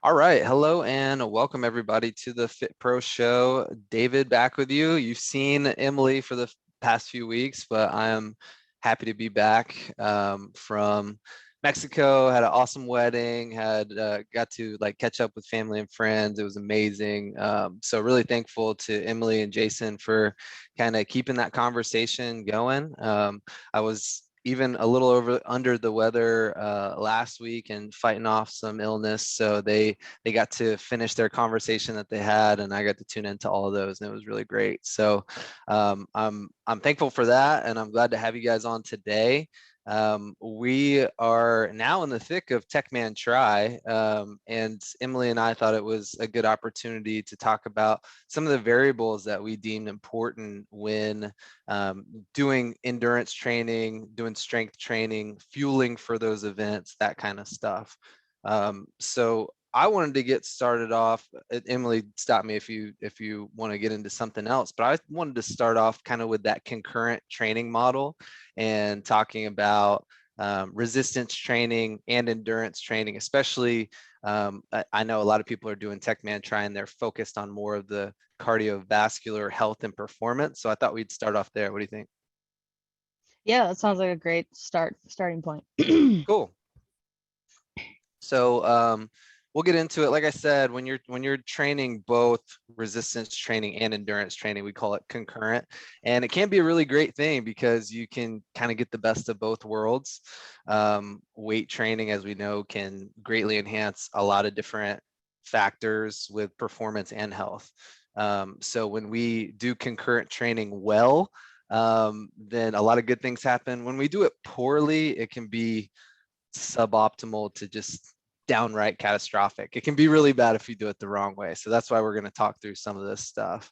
All right. Hello and welcome everybody to the Fit Pro Show. David back with you. You've seen Emily for the past few weeks, but I am happy to be back from Mexico. Had an awesome wedding, had got to like catch up with family and friends. It was amazing. So really thankful to Emily and Jason for kind of keeping that conversation going. I was even a little under the weather last week and fighting off some illness. So they got to finish their conversation that they had, and I got to tune into all of those, and it was really great. So I'm thankful for that, and I'm glad to have you guys on today. We are now in the thick of TechMan Try, and Emily and I thought it was a good opportunity to talk about some of the variables that we deem important when doing endurance training, doing strength training, fueling for those events, that kind of stuff. So I wanted to get started off. Emily, stop me if you want to get into something else, but I wanted to start off kind of with that concurrent training model and talking about resistance training and endurance training, especially I know a lot of people are doing TechMan Try and they're focused on more of the cardiovascular health and performance. So I thought we'd start off there. What do you think? Yeah, that sounds like a great starting point. Cool. So we'll get into it. Like I said, when you're training both resistance training and endurance training, we call it concurrent, and it can be a really great thing because you can kind of get the best of both worlds. Weight training, as we know, can greatly enhance a lot of different factors with performance and health. So when we do concurrent training well, then a lot of good things happen. When we do it poorly, it can be suboptimal to just downright catastrophic. It can be really bad if you do it the wrong way. So that's why we're going to talk through some of this stuff.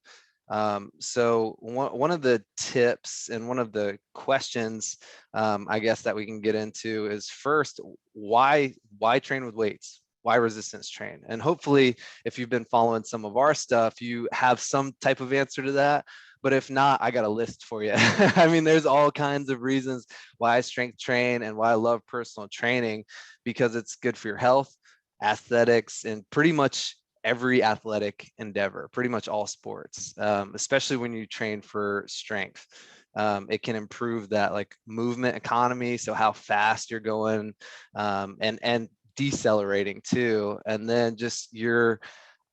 So one of the tips and one of the questions, I guess, that we can get into is first, why train with weights? Why resistance train? And hopefully, if you've been following some of our stuff, you have some type of answer to that. But if not, I got a list for you. I mean, there's all kinds of reasons why I strength train and why I love personal training, because it's good for your health, aesthetics, and pretty much every athletic endeavor, pretty much all sports, especially when you train for strength. It can improve that like movement economy, so how fast you're going, and decelerating too, and then just your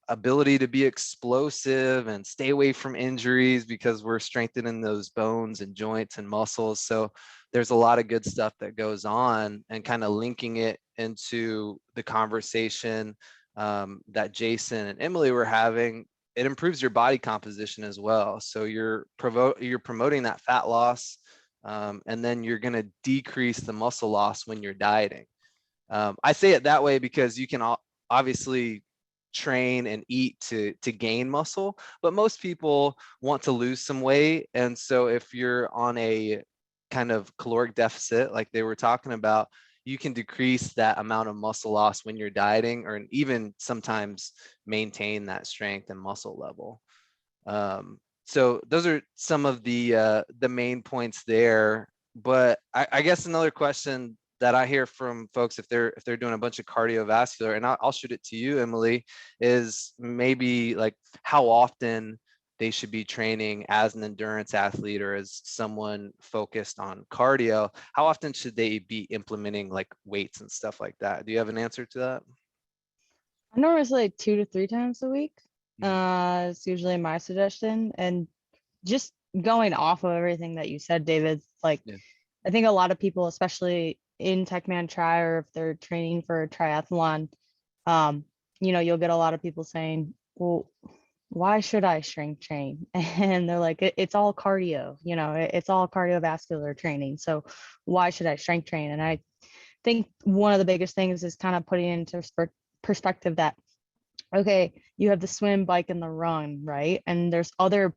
ability to be explosive and stay away from injuries because we're strengthening those bones and joints and muscles. So there's a lot of good stuff that goes on, and kind of linking it into the conversation that Jason and Emily were having. It improves your body composition as well. So you're promoting that fat loss, and then you're going to decrease the muscle loss when you're dieting. I say it that way because you can obviously train and eat to gain muscle, but most people want to lose some weight. And so if you're on a kind of caloric deficit like they were talking about, you can decrease that amount of muscle loss when you're dieting, or even sometimes maintain that strength and muscle level. So those are some of the main points there. But I guess another question that I hear from folks, if they're doing a bunch of cardiovascular, and I'll shoot it to you, Emily, is maybe like how often they should be training as an endurance athlete or as someone focused on cardio. How often should they be implementing like weights and stuff like that? Do you have an answer to that? I normally say like 2 to 3 times a week. Mhm. It's usually my suggestion. And just going off of everything that you said, David, like Yeah. I think a lot of people, especially in TechMan Try or if they're training for a triathlon, um, you'll get a lot of people saying, well, why should I strength train? And they're like, it's all cardio, it's all cardiovascular training. So why should I strength train? And I think one of the biggest things is kind of putting into perspective that, okay, you have the swim, bike, and the run, right? And there's other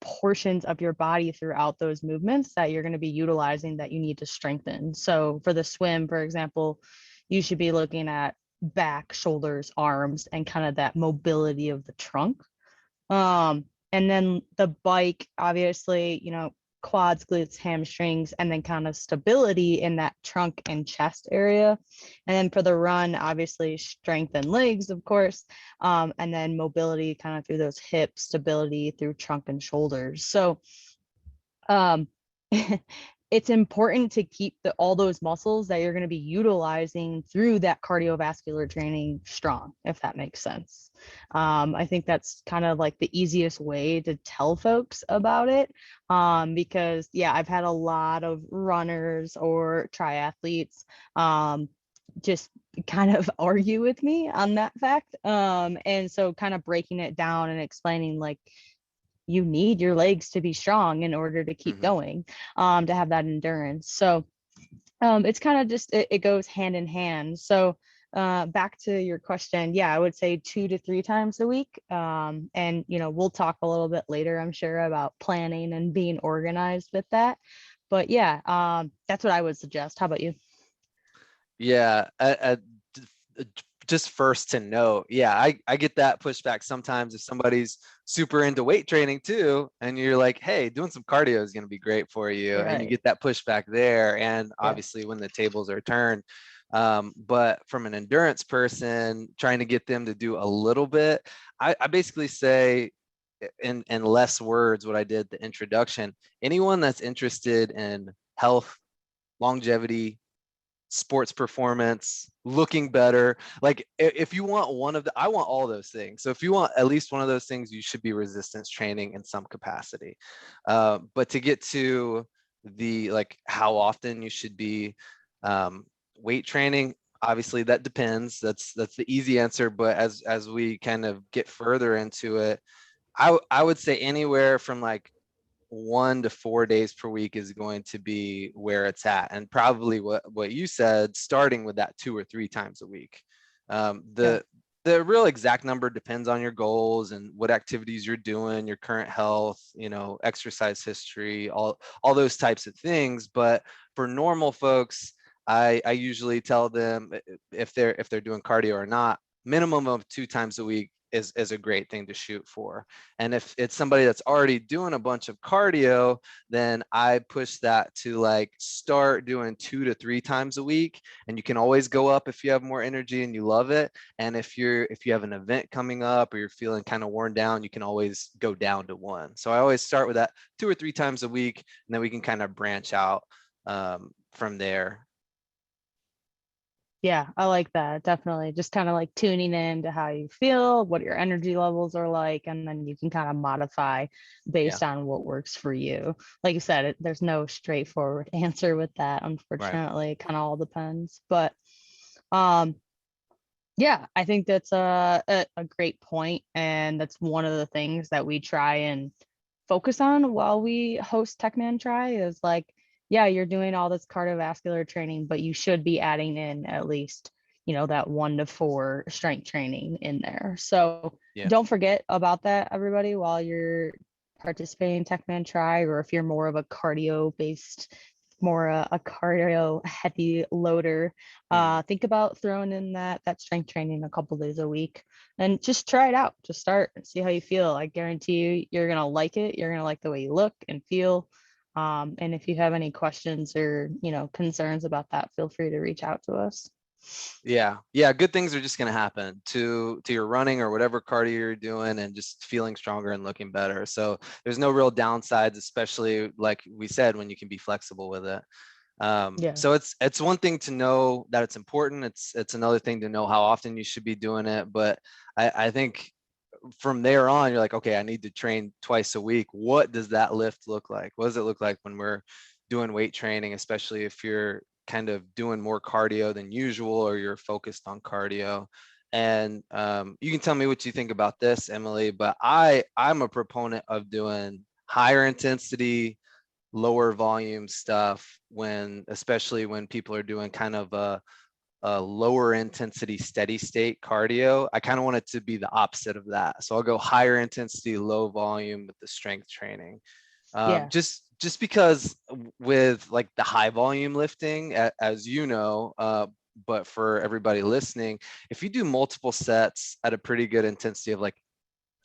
portions of your body throughout those movements that you're going to be utilizing that you need to strengthen. So for the swim, for example, you should be looking at back, shoulders, arms, and kind of that mobility of the trunk. And then the bike, obviously, quads, glutes, hamstrings, and then kind of stability in that trunk and chest area. And then for the run, obviously strength and legs, of course, and then mobility kind of through those hips, stability through trunk and shoulders. So um, it's important to keep all those muscles that you're going to be utilizing through that cardiovascular training strong, if that makes sense. I think that's kind of like the easiest way to tell folks about it, because yeah, I've had a lot of runners or triathletes just kind of argue with me on that fact. And so kind of breaking it down and explaining like, you need your legs to be strong in order to keep going, to have that endurance. So it's kind of just, it goes hand in hand. So back to your question, yeah, I would say 2 to 3 times a week. And, you know, we'll talk a little bit later, I'm sure, about planning and being organized with that. But yeah, that's what I would suggest. How about you? Yeah, just first to note, yeah, I get that pushback sometimes if somebody's super into weight training too, and you're like, hey, doing some cardio is going to be great for you, and you Right. get that pushback there, and Yeah. obviously when the tables are turned. But from an endurance person, trying to get them to do a little bit, I basically say in less words what I did the introduction. Anyone that's interested in health, longevity, sports performance, looking better. Like if you want one of the, I want all those things. So if you want at least one of those things, you should be resistance training in some capacity. But to get to the like how often you should be weight training, obviously that depends. That's the easy answer. But as we kind of get further into it, I would say anywhere from like 1 to 4 days per week is going to be where it's at, and probably what you said, starting with that 2 or 3 times a week. Yeah. The real exact number depends on your goals and what activities you're doing, your current health, you know, exercise history, all those types of things. But for normal folks, I usually tell them if they're doing cardio or not, minimum of 2 times a week is a great thing to shoot for. And if it's somebody that's already doing a bunch of cardio, then I push that to like start doing 2 to 3 times a week. And you can always go up if you have more energy and you love it. And if you have an event coming up or you're feeling kind of worn down, you can always go down to 1. So I always start with that 2 or 3 times a week, and then we can kind of branch out from there. Yeah, I like that. Definitely. Just kind of like tuning in to how you feel, what your energy levels are like, and then you can kind of modify Yeah. based on what works for you. Like you said, there's no straightforward answer with that, Right. unfortunately. It kind of all depends. But um yeah, I think that's a great point, and that's one of the things that we try and focus on while we host Techman Try is like, yeah, you're doing all this cardiovascular training, but you should be adding in at least, you know, that 1 to 4 strength training in there. So Yeah. don't forget about that, everybody, while you're participating in Techman Try, or if you're more of a cardio based, more a cardio heavy loader, Mhm. think about throwing in that strength training a couple days a week and just try it out. Just start and see how you feel. I guarantee you, you're going to like it. You're going to like the way you look and feel. And if you have any questions or, you know, concerns about that, feel free to reach out to us. Yeah. Yeah. Good things are just going to happen to your running or whatever cardio you're doing, and just feeling stronger and looking better. So there's no real downsides, especially like we said, when you can be flexible with it. Yeah. So it's one thing to know that it's important. It's another thing to know how often you should be doing it. But I think from there on, you're like, okay, I need to train twice a week. What does that lift look like? What does it look like when we're doing weight training, especially if you're kind of doing more cardio than usual or you're focused on cardio? And you can tell me what you think about this, Emily, but I'm a proponent of doing higher intensity, lower volume stuff when, especially when people are doing kind of a lower intensity steady state cardio. I kind of want it to be the opposite of that. So I'll go higher intensity, low volume with the strength training. Yeah. Just because with like the high volume lifting, as you know, but for everybody listening, if you do multiple sets at a pretty good intensity of like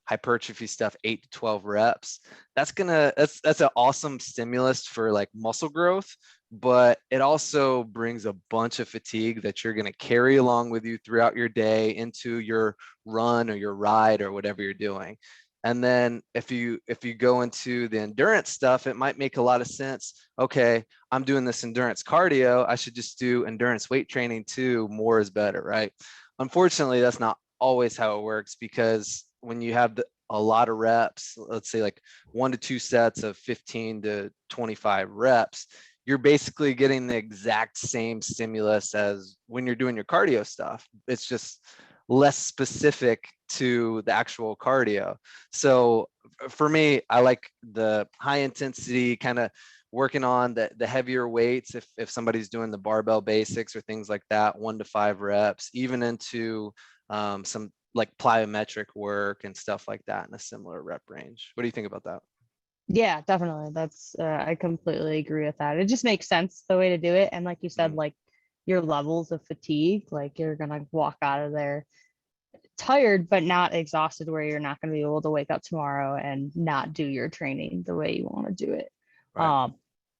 hypertrophy stuff, 8 to 12 reps. That's an awesome stimulus for like muscle growth, but it also brings a bunch of fatigue that you're going to carry along with you throughout your day into your run or your ride or whatever you're doing. And then if you go into the endurance stuff, it might make a lot of sense. Okay, I'm doing this endurance cardio, I should just do endurance weight training too. More is better, right? Unfortunately, that's not always how it works, because when you have a lot of reps, let's say like 1 to 2 sets of 15 to 25 reps, you're basically getting the exact same stimulus as when you're doing your cardio stuff. It's just less specific to the actual cardio. So for me, I like the high intensity kind of working on the heavier weights. If somebody's doing the barbell basics or things like that, 1 to 5 reps, even into some like plyometric work and stuff like that in a similar rep range. What do you think about that? Yeah, definitely. That's I completely agree with that. It just makes sense the way to do it. And like you said, Mhm. like your levels of fatigue, like you're gonna walk out of there tired but not exhausted, where you're not going to be able to wake up tomorrow and not do your training the way you want to do it. Right.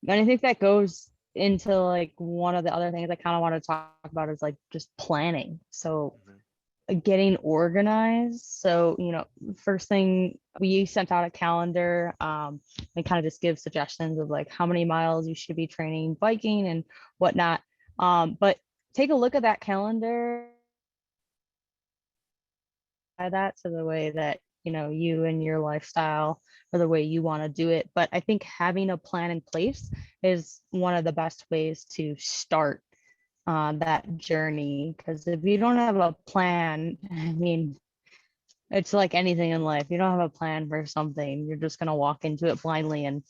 And I think that goes into like one of the other things I kind of want to talk about is like just planning. So Mhm. getting organized. So, first thing, we sent out a calendar, and kind of just give suggestions of like how many miles you should be training biking and whatnot. But take a look at that calendar, that to the way that you and your lifestyle, or the way you want to do it. But I think having a plan in place is one of the best ways to start that journey, because if you don't have a plan, I mean, it's like anything in life. You don't have a plan for something, you're just going to walk into it blindly, and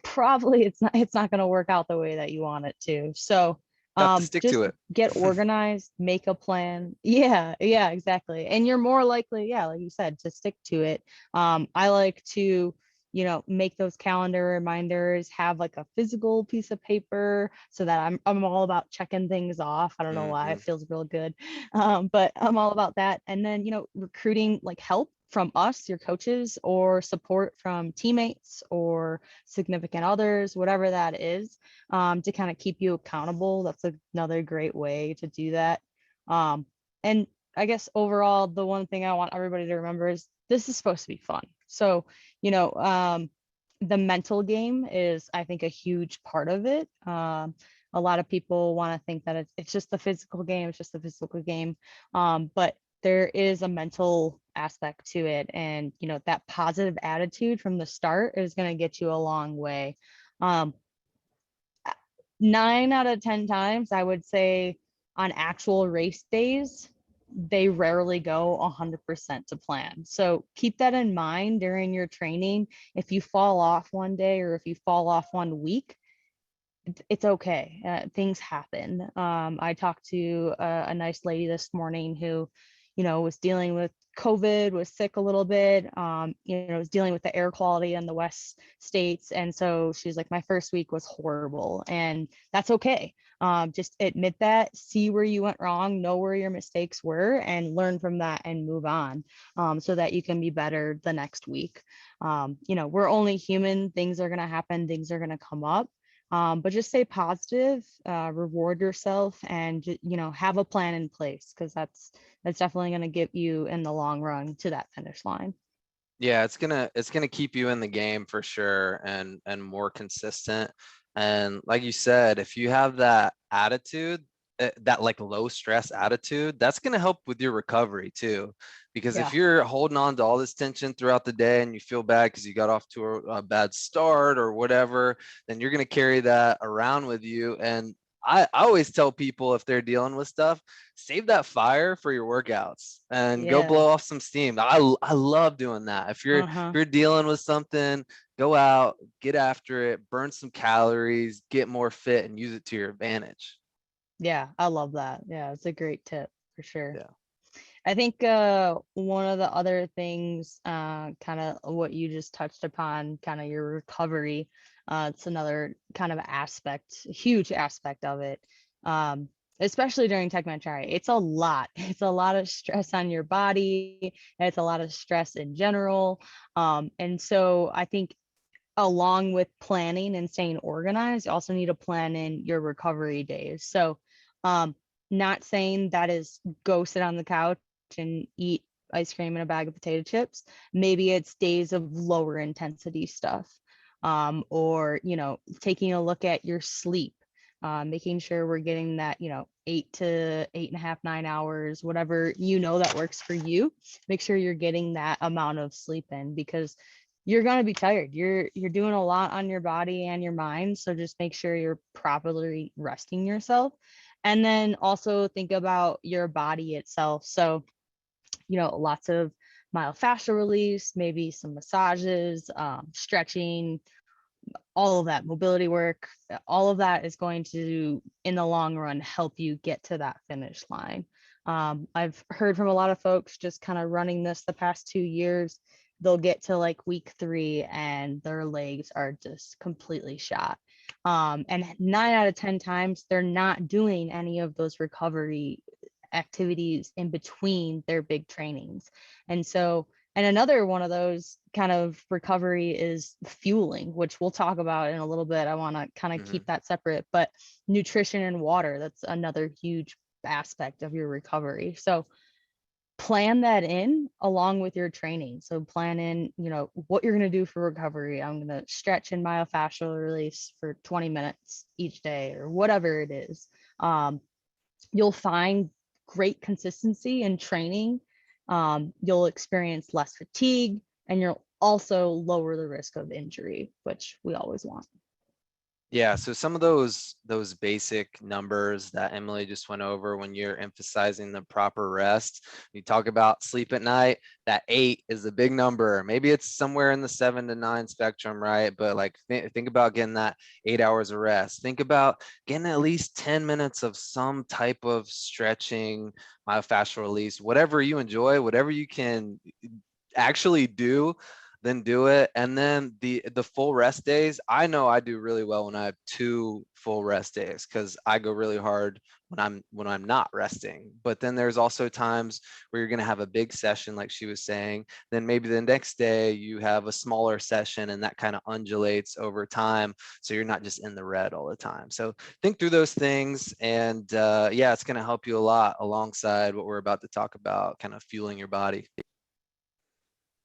probably it's not going to work out the way that you want it to. So Tough to stick just to it. get organized, make a plan. Yeah, exactly. And you're more likely, yeah, like you said, to stick to it. I like to make those calendar reminders, have like a physical piece of paper, so that I'm all about checking things off. I don't know why, it Mhm. feels real good. But I'm all about that. And then recruiting like help from us, your coaches, or support from teammates or significant others, whatever that is, to kind of keep you accountable. That's another great way to do that. And I guess overall, the one thing I want everybody to remember is this is supposed to be fun. So, you know, um, the mental game is, I think, a huge part of it. A lot of people want to think that it's just the physical game, it's just the physical game. But there is a mental aspect to it. And, that positive attitude from the start is going to get you a long way. Um, 9 out of 10 times, I would say, on actual race days, they rarely go 100% to plan. So keep that in mind during your training. If you fall off one day, or if you fall off one week, it's okay. Things happen. I talked to a nice lady this morning who, was dealing with COVID, was sick a little bit, was dealing with the air quality in the West States. And so she's like, my first week was horrible. And that's okay. Just admit that, see where you went wrong, know where your mistakes were, and learn from that and move on, so that you can be better the next week. We're only human. Things are going to happen, things are going to come up. But just stay positive, reward yourself, and have a plan in place, because that's definitely going to get you in the long run to that finish line. Yeah, it's gonna keep you in the game for sure, and more consistent. And like you said, if you have that attitude, that like low stress attitude, that's gonna help with your recovery too. Because if Yeah, you're holding on to all this tension throughout the day and you feel bad because you got off to a bad start or whatever, then you're gonna carry that around with you. And I always tell people, if they're dealing with stuff, save that fire for your workouts and go yeah, blow off some steam. I love doing that. If you're uh-huh, dealing with something, go out, get after it, burn some calories, get more fit, and use it to your advantage. yeah, I love that. Yeah, it's a great tip for sure. Yeah. I think one of the other things, kind of what you just touched upon, kind of your recovery, it's another kind of aspect, huge aspect of it, um, especially during Techman Tri. It's a lot. It's a lot of stress on your body. It's a lot of stress in general. And so I think along with planning and staying organized, you also need to plan in your recovery days. So not saying that is go sit on the couch and eat ice cream and a bag of potato chips. Maybe it's days of lower intensity stuff. Or, you know, taking a look at your sleep, making sure we're getting that, you know, 8 to 8.5, 9 hours, whatever, you know, that works for you. Make sure you're getting that amount of sleep in, because you're going to be tired. You're doing a lot on your body and your mind. So just make sure you're properly resting yourself. And then also think about your body itself. So, you know, lots of myofascial release, maybe some massages, stretching, all of that mobility work, all of that is going to, in the long run, help you get to that finish line. I've heard from a lot of folks just kind of running this the past 2 years, they'll get to like week 3 and their legs are just completely shot. And 9 out of 10 times, they're not doing any of those recovery activities in between their big trainings. And so, and another one of those kind of recovery is fueling, which we'll talk about in a little bit. I want to kind of keep that separate, but nutrition and water, that's another huge aspect of your recovery. So plan that in along with your training. So plan in, you know, what you're going to do for recovery. I'm going to stretch in myofascial release for 20 minutes each day or whatever it is. You'll find great consistency in training. You'll experience less fatigue, and you'll also lower the risk of injury, which we always want. Yeah, so some of those basic numbers that Emily just went over, when you're emphasizing the proper rest, you talk about sleep at night, that 8 is a big number. Maybe it's somewhere in the 7 to 9 spectrum, right? But like think about getting that 8 hours of rest. Think about getting at least 10 minutes of some type of stretching, myofascial release, whatever you enjoy, whatever you can actually do, then do it. And then the full rest days, I know I do really well when I have 2 full rest days, because I go really hard when I'm not resting. But then there's also times where you're going to have a big session, like she was saying, then maybe the next day you have a smaller session, and that kind of undulates over time, so you're not just in the red all the time. So think through those things, and yeah, it's going to help you a lot alongside what we're about to talk about, kind of fueling your body.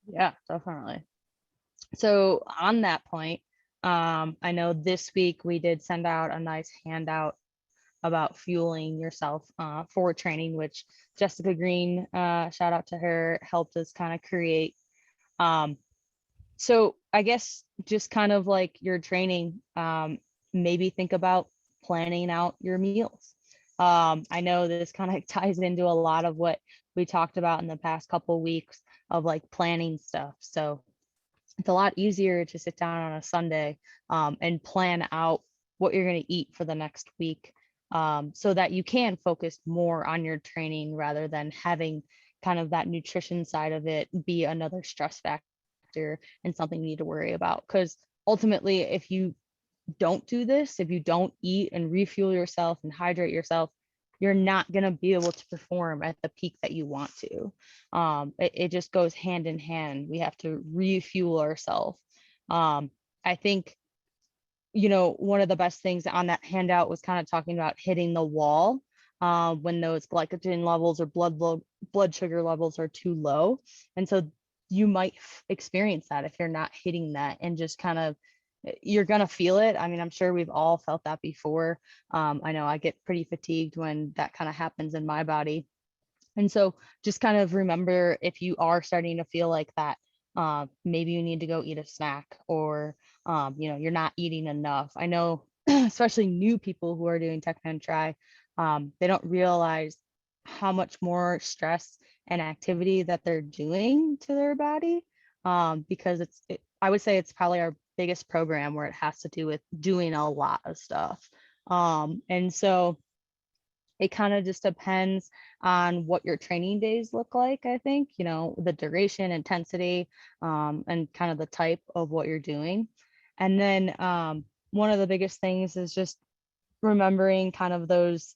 Yeah, definitely. So on that point, I know this week we did send out a nice handout about fueling yourself for training, which Jessica Green, shout out to her, helped us kind of create. So I guess just kind of like your training, maybe think about planning out your meals. I know this kind of ties into a lot of what we talked about in the past couple of weeks of like planning stuff. So it's a lot easier to sit down on a Sunday and plan out what you're going to eat for the next week, so that you can focus more on your training rather than having kind of that nutrition side of it be another stress factor and something you need to worry about. Because ultimately, if you don't do this, if you don't eat and refuel yourself and hydrate yourself, you're not going to be able to perform at the peak that you want to. It just goes hand in hand. We have to refuel ourselves. I think, you know, one of the best things on that handout was kind of talking about hitting the wall when those glycogen levels or blood sugar levels are too low. And so you might experience that if you're not hitting that, and just kind of, you're going to feel it. I mean, I'm sure we've all felt that before. I know I get pretty fatigued when that kind of happens in my body. And so just kind of remember, if you are starting to feel like that, maybe you need to go eat a snack, or, you know, you're not eating enough. I know, especially new people who are doing Techman Tri, they don't realize how much more stress and activity that they're doing to their body, because I would say it's probably our biggest program where it has to do with doing a lot of stuff. And so it kind of just depends on what your training days look like. I think, you know, the duration, intensity, and kind of the type of what you're doing. And then one of the biggest things is just remembering kind of those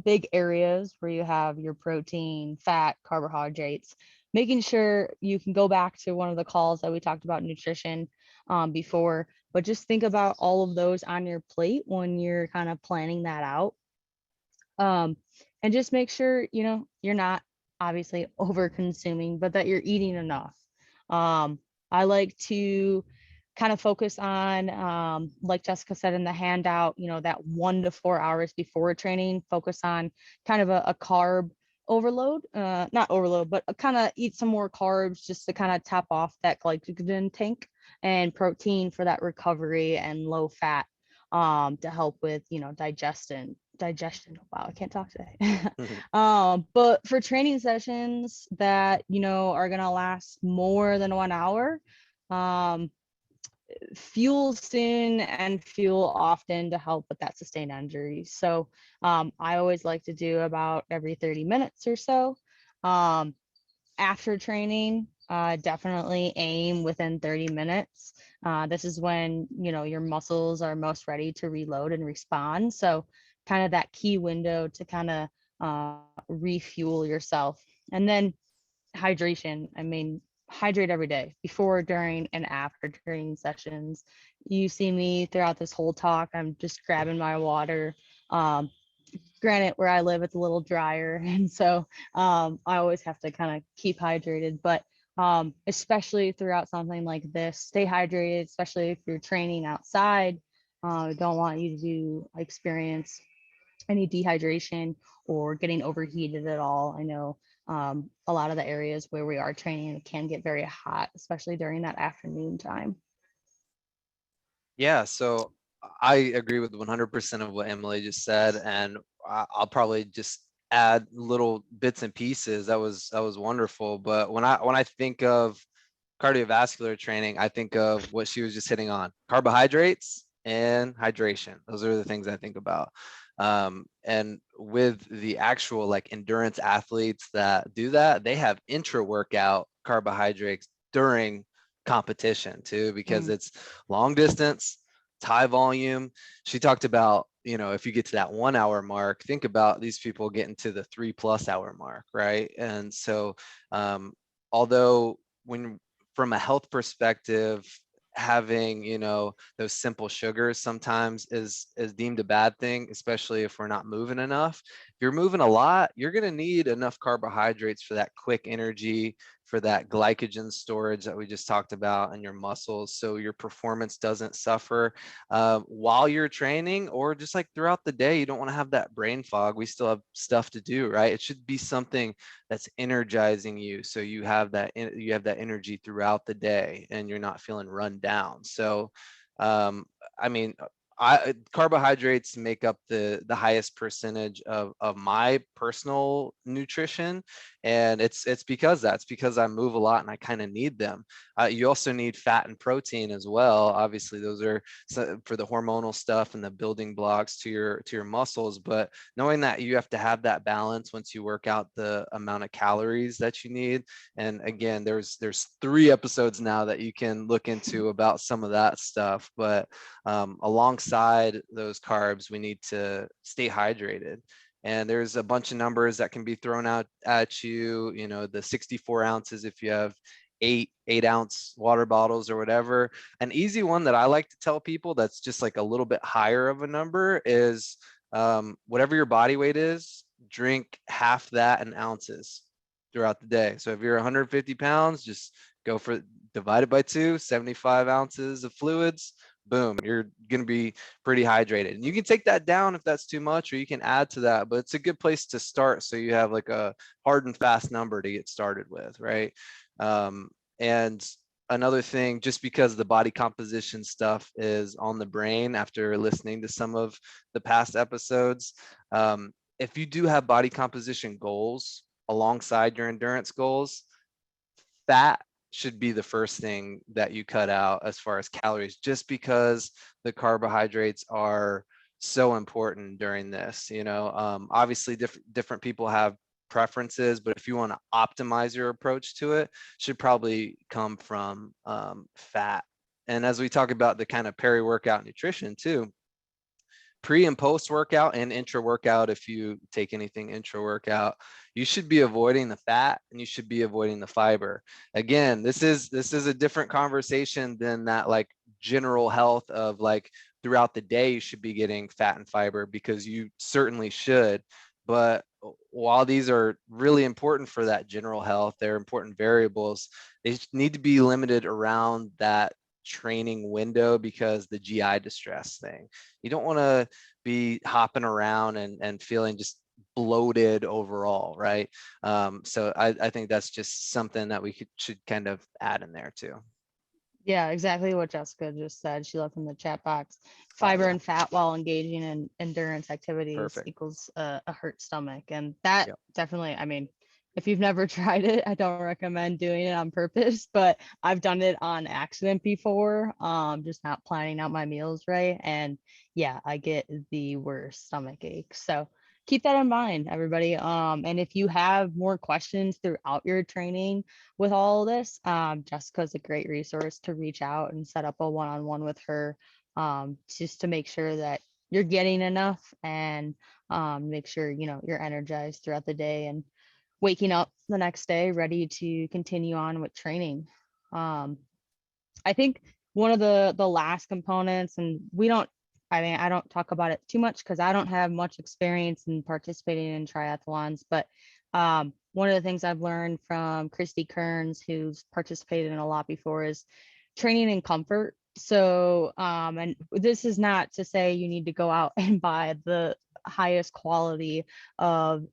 big areas where you have your protein, fat, carbohydrates, making sure you can go back to one of the calls that we talked about nutrition before, but just think about all of those on your plate when you're kind of planning that out. Um, and just make sure, you're not obviously over consuming, but that you're eating enough. I like to kind of focus on, like Jessica said in the handout, that 1 to 4 hours before training, focus on kind of a carb overload, not overload, but kind of eat some more carbs just to kind of tap off that glycogen tank, and protein for that recovery, and low fat to help with, digestion. Wow, I can't talk today. But for training sessions that, are gonna last more than 1 hour, um, fuel soon and fuel often to help with that sustained injury. So I always like to do about every 30 minutes or so. Um, After training, definitely aim within 30 minutes. This is when, your muscles are most ready to reload and respond. So kind of that key window to kind of refuel yourself. And then hydration. I mean, hydrate every day, before, during, and after training sessions. You see me throughout this whole talk, I'm just grabbing my water. Um, Granted, where I live, it's a little drier, and so I always have to kind of keep hydrated. But especially throughout something like this, stay hydrated, especially if you're training outside. Don't want you to experience any dehydration or getting overheated at all. I know a lot of the areas where we are training, it can get very hot, especially during that afternoon time. Yeah, so I agree with 100% of what Emily just said, and I'll probably just add little bits and pieces. That was wonderful. But when I think of cardiovascular training, I think of what she was just hitting on: carbohydrates and hydration. Those are the things I think about. And with the actual like endurance athletes that do that, they have intra workout carbohydrates during competition too, because Mm. it's long distance, it's high volume. She talked about, if you get to that 1 hour mark, think about these people getting to the 3+ hour mark, right? And so, although when from a health perspective, having, those simple sugars sometimes is deemed a bad thing, especially if we're not moving enough. If you're moving a lot, you're going to need enough carbohydrates for that quick energy, for that glycogen storage that we just talked about in your muscles, so your performance doesn't suffer while you're training, or just like throughout the day. You don't want to have that brain fog. We still have stuff to do, right? It should be something that's energizing you, so you have that energy throughout the day and you're not feeling run down. So I mean, carbohydrates make up the highest percentage of my personal nutrition, and it's because I move a lot and I kind of need them. You also need fat and protein as well. Obviously, those are for the hormonal stuff and the building blocks to your muscles. But knowing that you have to have that balance once you work out the amount of calories that you need. And again, there's 3 episodes now that you can look into about some of that stuff. But alongside those carbs, we need to stay hydrated. And there's a bunch of numbers that can be thrown out at you, the 64 ounces if you have 8 ounce water bottles or whatever. An easy one that I like to tell people that's just like a little bit higher of a number is whatever your body weight is, drink half that in ounces throughout the day. So if you're 150 pounds, just go for divide it by 2, 75 ounces of fluids. Boom, you're going to be pretty hydrated. And you can take that down if that's too much, or you can add to that, but it's a good place to start, so you have like a hard and fast number to get started with, right? And another thing, just because the body composition stuff is on the brain after listening to some of the past episodes, if you do have body composition goals alongside your endurance goals, fat should be the first thing that you cut out as far as calories, just because the carbohydrates are so important during this. Obviously different people have preferences, but if you want to optimize your approach to it, should probably come from fat. And as we talk about the kind of peri-workout nutrition too, pre and post workout and intra workout, if you take anything intra workout, you should be avoiding the fat and you should be avoiding the fiber. Again, this is a different conversation than that like general health of like throughout the day you should be getting fat and fiber, because you certainly should. But while these are really important for that general health, they're important variables, they need to be limited around that training window, because the GI distress thing, you don't want to be hopping around and feeling just bloated overall, right? So I think that's just something that we should kind of add in there too. Yeah, exactly what Jessica just said. She left in the chat box. Oh Fiber yeah, and fat while engaging in endurance activities perfect. equals a hurt stomach. And that Yep. definitely, I mean, if you've never tried it, I don't recommend doing it on purpose, but I've done it on accident before, just not planning out my meals right. And yeah, I get the worst stomach ache. So keep that in mind, everybody. And if you have more questions throughout your training with all of this, Jessica's a great resource to reach out and set up a one-on-one with her, just to make sure that you're getting enough, and make sure you're energized throughout the day and waking up the next day ready to continue on with training. Um, I think one of the last components, and I mean, I don't talk about it too much because I don't have much experience in participating in triathlons, but one of the things I've learned from Christy Kearns, who's participated in a lot before, is training in comfort. So, and this is not to say you need to go out and buy the highest quality of,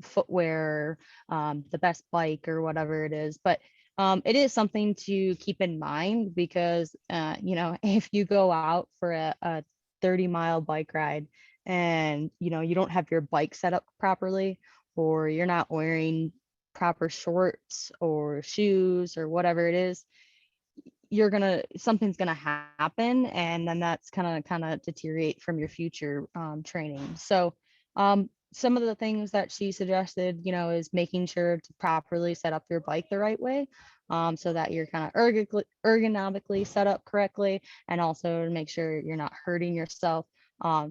footwear, the best bike or whatever it is, but it is something to keep in mind because, if you go out for a 30-mile bike ride and, you don't have your bike set up properly, or you're not wearing proper shorts or shoes or whatever it is, something's gonna happen, and then that's kind of deteriorate from your future training. So some of the things that she suggested, is making sure to properly set up your bike the right way, so that you're kind of ergonomically set up correctly, and also to make sure you're not hurting yourself.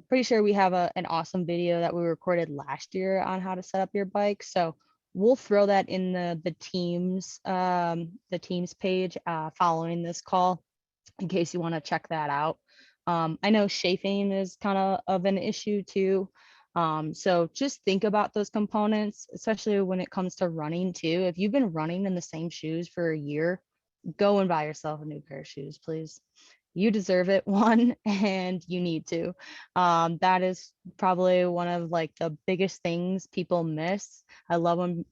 Pretty sure we have an awesome video that we recorded last year on how to set up your bike, so we'll throw that in the teams page following this call, in case you want to check that out. I know chafing is kind of an issue too. So just think about those components, especially when it comes to running too. If you've been running in the same shoes for a year, go and buy yourself a new pair of shoes, please. You deserve it, one, and you need to. That is probably one of like the biggest things people miss. I love when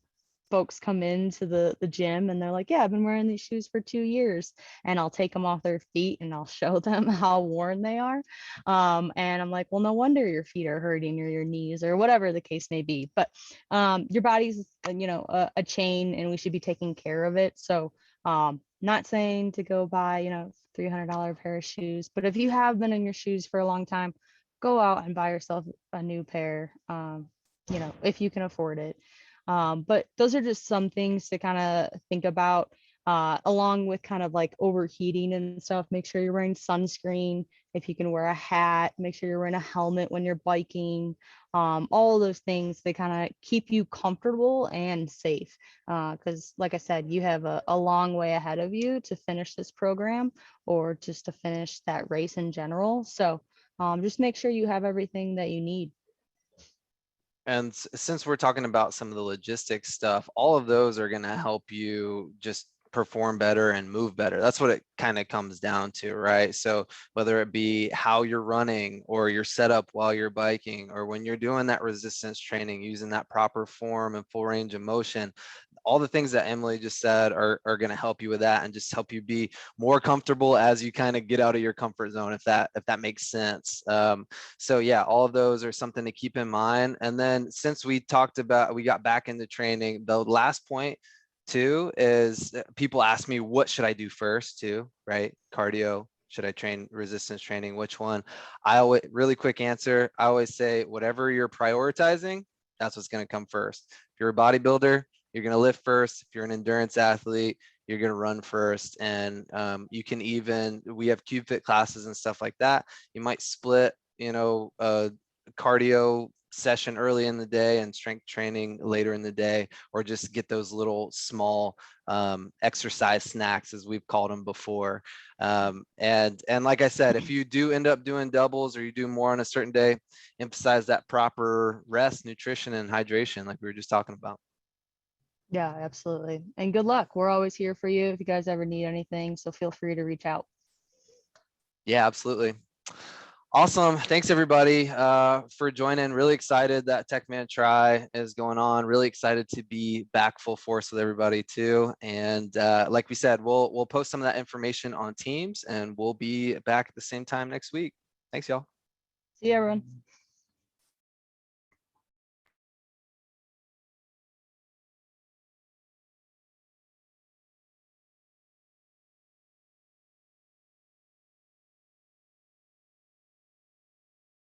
folks come into the gym and they're like, yeah, I've been wearing these shoes for 2 years, and I'll take them off their feet and I'll show them how worn they are. And I'm like, well, no wonder your feet are hurting, or your knees, or whatever the case may be. But your body's, a chain, and we should be taking care of it. So not saying to go buy, $300 pair of shoes, but if you have been in your shoes for a long time, go out and buy yourself a new pair, if you can afford it. But those are just some things to kind of think about, along with kind of like overheating and stuff. Make sure you're wearing sunscreen. If you can wear a hat, make sure you're wearing a helmet when you're biking. All of those things, they kind of keep you comfortable and safe. Because like I said, you have a long way ahead of you to finish this program, or just to finish that race in general. So just make sure you have everything that you need. And since we're talking about some of the logistics stuff, all of those are going to help you just perform better and move better. That's what it kind of comes down to, right? So whether it be how you're running, or your setup while you're biking, or when you're doing that resistance training, using that proper form and full range of motion, all the things that Emily just said are going to help you with that, and just help you be more comfortable as you kind of get out of your comfort zone, if that makes sense. So yeah, all of those are something to keep in mind. And then since we got back into training, the last point too is people ask me, what should I do first too, right? Cardio, should I train resistance training, which one? I always, really quick answer, I always say whatever you're prioritizing, that's what's going to come first. If you're a bodybuilder, you're going to lift first. If you're an endurance athlete, you're going to run first. And we have cube fit classes and stuff like that. You might split cardio session early in the day and strength training later in the day, or just get those little small exercise snacks, as we've called them before. And like I said, if you do end up doing doubles or you do more on a certain day, emphasize that proper rest, nutrition, and hydration, like we were just talking about. Yeah, absolutely. And good luck. We're always here for you if you guys ever need anything. So feel free to reach out. Yeah, absolutely. Awesome. Thanks everybody for joining. Really excited that TechMan Tri is going on. Really excited to be back full force with everybody too. And like we said, we'll post some of that information on Teams, and we'll be back at the same time next week. Thanks, y'all. See you, everyone.